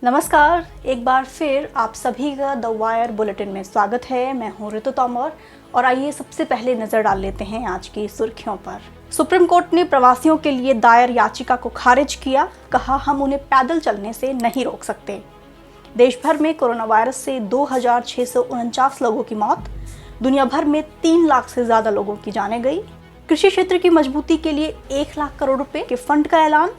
नमस्कार, एक बार फिर आप सभी का द वायर बुलेटिन में स्वागत है। मैं हूं ऋतु तोमर और आइए सबसे पहले नजर डाल लेते हैं आज की सुर्खियों पर। सुप्रीम कोर्ट ने प्रवासियों के लिए दायर याचिका को खारिज किया, कहा हम उन्हें पैदल चलने से नहीं रोक सकते। देश भर में कोरोना वायरस से 2649 लोगों की मौत, दुनिया भर में 3 लाख से ज्यादा लोगों की जानें गई। कृषि क्षेत्र की मजबूती के लिए 1 लाख करोड़ रुपए के फंड का ऐलान।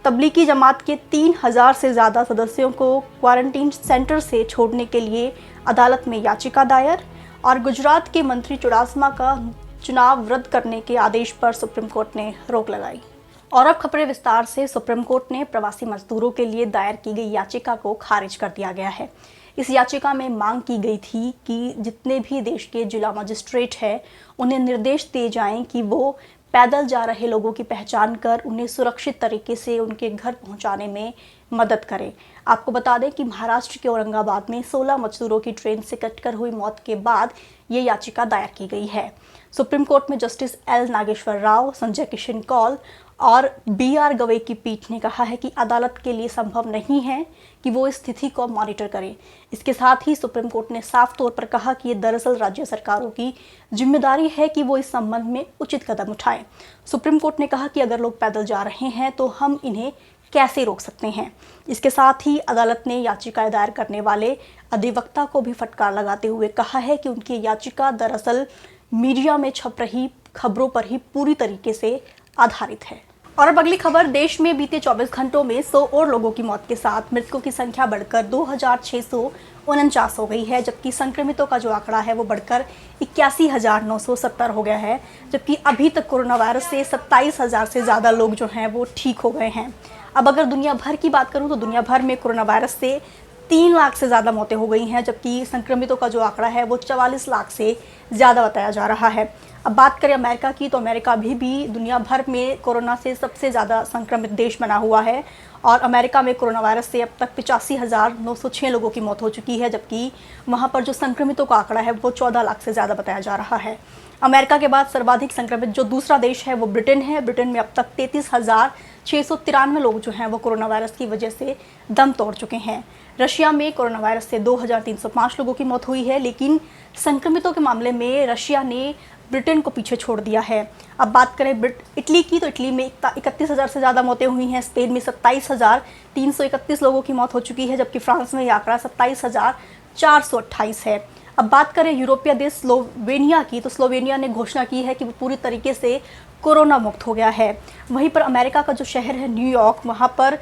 तबलीगी जमात के 3000 से ज्यादा सदस्यों को क्वारंटीन सेंटर से छोड़ने के लिए अदालत में याचिका दायर। और गुजरात के मंत्री चुडासमा का चुनाव रद्द करने के आदेश पर सुप्रीम कोर्ट ने रोक लगाई। और अब खबरें विस्तार से। सुप्रीम कोर्ट ने प्रवासी मजदूरों के लिए दायर की गई याचिका को खारिज कर दिया गया है। इस याचिका में मांग की गई थी कि जितने भी देश के जिला मजिस्ट्रेट हैं उन्हें निर्देश दिए जाएं कि वो पैदल जा रहे लोगों की पहचान कर उन्हें सुरक्षित तरीके से उनके घर पहुंचाने में मदद करें। आपको बता दें कि महाराष्ट्र के औरंगाबाद में 16 मजदूरों की ट्रेन से कटकर हुई मौत के बाद ये याचिका दायर की गई है। सुप्रीम कोर्ट में जस्टिस एल नागेश्वर राव, संजय किशन कौल और BR गवई की पीठ ने कहा है कि अदालत के लिए संभव नहीं है कि वो इस स्थिति को मॉनिटर करे। इसके साथ ही सुप्रीम कोर्ट ने साफ तौर पर कहा कि ये दरअसल राज्य सरकारों की जिम्मेदारी है कि वो इस संबंध में उचित कदम उठाएं। सुप्रीम कोर्ट ने कहा कि अगर लोग पैदल जा रहे हैं तो हम इन्हें कैसे रोक सकते हैं। इसके साथ ही अदालत ने याचिका दायर करने वाले अधिवक्ता को भी फटकार लगाते हुए कहा है कि उनकी याचिका दरअसल मीडिया में छप रही खबरों पर ही पूरी तरीके से आधारित है। और अब अगली खबर। देश में बीते 24 घंटों में 100 और लोगों की मौत के साथ मृतकों की संख्या बढ़कर 2649 हो गई है, जबकि संक्रमितों का जो आंकड़ा है वो बढ़कर 81,970 हो गया है। जबकि अभी तक कोरोना वायरस से 27,000 से ज़्यादा लोग जो हैं वो ठीक हो गए हैं। अब अगर दुनिया भर की बात करूँ तो दुनिया भर में कोरोना वायरस से 3 लाख से ज़्यादा मौतें हो गई हैं, जबकि संक्रमितों का जो आंकड़ा है वो 44 लाख से ज़्यादा बताया जा रहा है। अब बात करें अमेरिका की तो अमेरिका भी दुनिया भर में कोरोना से सबसे ज़्यादा संक्रमित देश बना हुआ है और अमेरिका में कोरोना वायरस से अब तक 85,906 लोगों की मौत हो चुकी है, जबकि वहाँ पर जो संक्रमितों का आंकड़ा है वो 14 लाख से ज़्यादा बताया जा रहा है। अमेरिका के बाद सर्वाधिक संक्रमित जो दूसरा देश है वो ब्रिटेन है। ब्रिटेन में अब तक 33,693 लोग जो हैं वो कोरोना वायरस की वजह से दम तोड़ चुके हैं। रशिया में कोरोना वायरस से 2,305 लोगों की मौत हुई है, लेकिन संक्रमितों के मामले में रशिया ने ब्रिटेन को पीछे छोड़ दिया है। अब बात करें इटली की तो इटली में 31,000 से ज़्यादा मौतें हुई हैं। स्पेन में 27,331 लोगों की मौत हो चुकी है, जबकि फ्रांस में यह आंकड़ा 27,428 है। अब बात करें यूरोपीय देश स्लोवेनिया की तो स्लोवेनिया ने घोषणा की है कि वो पूरी तरीके से कोरोना मुक्त हो गया है। वहीं पर अमेरिका का जो शहर है न्यूयॉर्क, वहाँ पर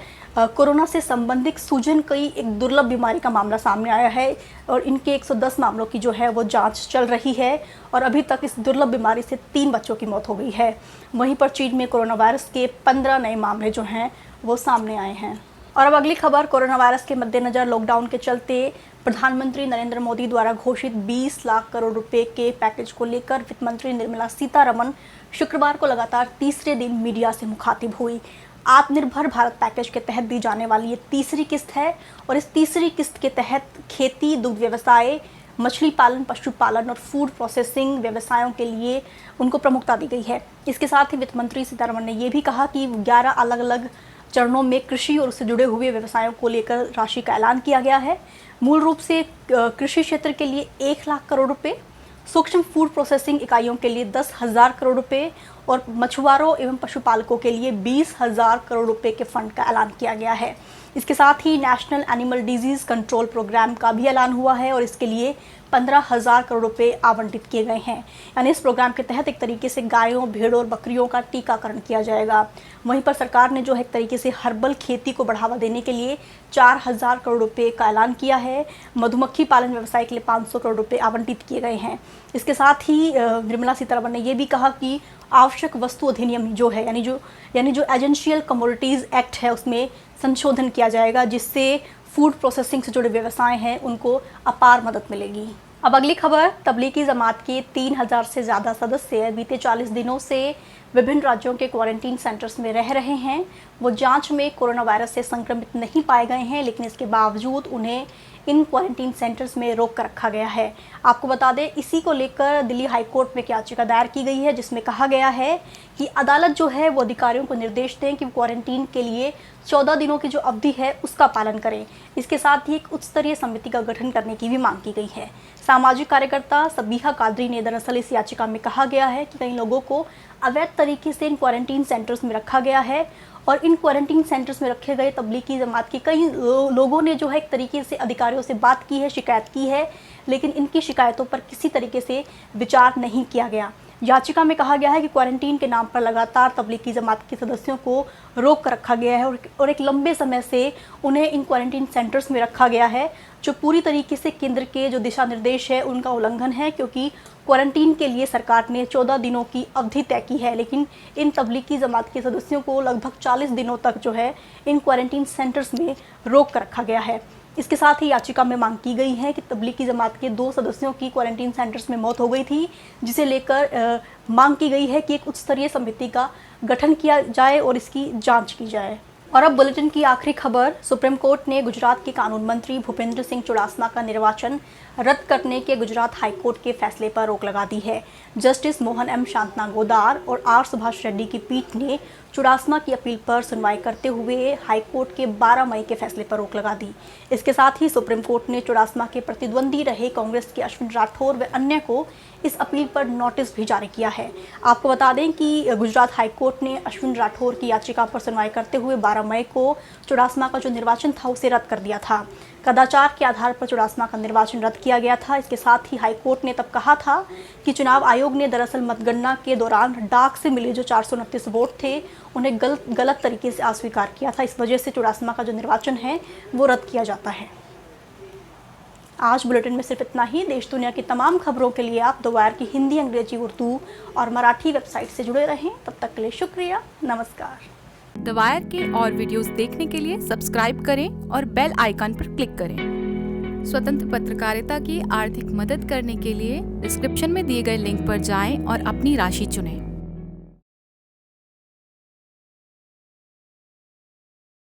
कोरोना से संबंधित सूजन कई एक दुर्लभ बीमारी का मामला सामने आया है और इनके 110 मामलों की जो है वो जांच चल रही है और अभी तक इस दुर्लभ बीमारी से 3 बच्चों की मौत हो गई है। वहीं पर चीन में कोरोना वायरस के 15 नए मामले जो हैं वो सामने आए हैं। और अब अगली खबर। कोरोना वायरस के मद्देनजर लॉकडाउन के चलते प्रधानमंत्री नरेंद्र मोदी द्वारा घोषित 20 लाख करोड़ रुपए के पैकेज को लेकर वित्त मंत्री निर्मला सीतारमण शुक्रवार को लगातार तीसरे दिन मीडिया से मुखातिब हुई। आत्मनिर्भर भारत पैकेज के तहत दी जाने वाली ये तीसरी किस्त है और इस तीसरी किस्त के तहत खेती, दुग्ध व्यवसाय, मछली पालन, पशुपालन और फूड प्रोसेसिंग व्यवसायों के लिए उनको प्रमुखता दी गई है। इसके साथ ही वित्त मंत्री सीतारमण ने यह भी कहा कि 11 अलग अलग चरणों में कृषि और उससे जुड़े हुए व्यवसायों को लेकर राशि का ऐलान किया गया है। मूल रूप से कृषि क्षेत्र के लिए 1 लाख करोड़ रुपए, सूक्ष्म फूड प्रोसेसिंग इकाइयों के लिए 10,000 करोड़ रुपए और मछुआरों एवं पशुपालकों के लिए 20,000 करोड़ रुपए के फंड का ऐलान किया गया है। इसके साथ ही national animal disease control programme का भी ऐलान हुआ है और इसके लिए 15,000 करोड़ रुपए आवंटित किए गए हैं। यानी इस प्रोग्राम के तहत एक तरीके से गायों, भेड़ों और बकरियों का टीकाकरण किया जाएगा। वहीं पर सरकार ने जो है एक तरीके से हर्बल खेती को बढ़ावा देने के लिए 4,000 करोड़ रुपए का ऐलान किया है। मधुमक्खी पालन व्यवसाय के लिए 500 करोड़ रुपए आवंटित किए गए हैं। इसके साथ ही निर्मला सीतारमण ने यह भी कहा कि आवश्यक वस्तु अधिनियम जो है यानी जो एजेंशियल कमोडिटीज़ एक्ट है उसमें संशोधन किया जाएगा, जिससे फूड प्रोसेसिंग से जुड़े व्यवसाय हैं उनको अपार मदद मिलेगी। अब अगली खबर। तबलीगी जमात के 3,000 से ज़्यादा सदस्य बीते 40 दिनों से विभिन्न राज्यों के क्वारंटीन सेंटर्स में रह रहे हैं। वो जांच में कोरोना वायरस से संक्रमित नहीं पाए गए हैं, लेकिन इसके बावजूद उन्हें इन क्वारंटीन सेंटर्स में रोक कर रखा गया है। आपको बता दें, इसी को लेकर दिल्ली हाई कोर्ट में एक याचिका दायर की गई है, जिसमें कहा गया है कि अदालत जो है वो अधिकारियों को निर्देश दें कि क्वारंटीन के लिए 14 दिनों की जो अवधि है उसका पालन करें। इसके साथ ही एक उच्च स्तरीय समिति का गठन करने की भी मांग की गई है। सामाजिक कार्यकर्ता सबीहा कादरी ने दरअसल इस याचिका में कहा गया है कि कई लोगों को अवैध तरीके से इन क्वारंटीन सेंटर्स में रखा गया है और इन क्वारंटीन सेंटर्स में रखे गए तबलीगी जमात के कई लोगों ने जो है एक तरीके से अधिकारियों से बात की है, शिकायत की है, लेकिन इनकी शिकायतों पर किसी तरीके से विचार नहीं किया गया। याचिका में कहा गया है कि क्वारंटीन के नाम पर लगातार तबलीगी जमात के सदस्यों को रोक कर रखा गया है और एक लंबे समय से उन्हें इन क्वारंटीन सेंटर्स में रखा गया है, जो पूरी तरीके से केंद्र के जो दिशा निर्देश है उनका उल्लंघन है, क्योंकि क्वारंटीन के लिए सरकार ने 14 दिनों की अवधि तय की है, लेकिन इन तबलीगी जमात के सदस्यों को लगभग 40 दिनों तक जो है इन क्वारंटीन सेंटर्स में रोक कर रखा गया है। इसके साथ ही याचिका में मांग की गई है कि तबलीगी जमात के 2 सदस्यों की क्वारंटीन सेंटर्स में मौत हो गई थी, जिसे लेकर मांग की गई है कि एक उच्च स्तरीय समिति का गठन किया जाए और इसकी जांच की जाए। और अब बुलेटिन की आखिरी खबर, सुप्रीम कोर्ट ने गुजरात के कानून मंत्री भूपेंद्र सिंह चुड़ासमा का निर्वाचन रद्द करने के गुजरात हाई कोर्ट के फैसले पर रोक लगा दी है। जस्टिस मोहन एम शांतनागोदार और आर सुभाष रेड्डी की पीठ ने चुड़ासमा की अपील पर सुनवाई करते हुए हाई कोर्ट के 12 मई के फैसले पर रोक लगा दी। इसके साथ ही सुप्रीम कोर्ट ने चुड़ासमा के प्रतिद्वंदी रहे कांग्रेस के अश्विन राठौर व अन्य को इस अपील पर नोटिस भी जारी किया है। आपको बता दें कि गुजरात हाई कोर्ट ने अश्विन राठौर की याचिका पर सुनवाई करते हुए 12 मई को चुड़ासमा का जो निर्वाचन था उसे रद्द कर दिया था। कदाचार के आधार पर चुड़ासमा का निर्वाचन रद्द किया गया था। इसके साथ ही हाई कोर्ट ने तब कहा था कि चुनाव आयोग ने दरअसल मतगणना के दौरान डाक से मिले जो 429 वोट थे उन्हें गलत तरीके से अस्वीकार किया था। इस वजह से चुड़ासमा का जो निर्वाचन है वो रद्द किया जाता है। आज बुलेटिन में सिर्फ इतना ही। देश दुनिया की तमाम खबरों के लिए आप द वायर की हिंदी, अंग्रेजी, उर्दू और मराठी वेबसाइट से जुड़े रहें। तब तक के लिए शुक्रिया, नमस्कार। द वायर के और वीडियोस देखने के लिए सब्सक्राइब करें और बेल आइकन पर क्लिक करें। स्वतंत्र पत्रकारिता की आर्थिक मदद करने के लिए डिस्क्रिप्शन में दिए गए लिंक पर जाएं और अपनी राशि चुनें।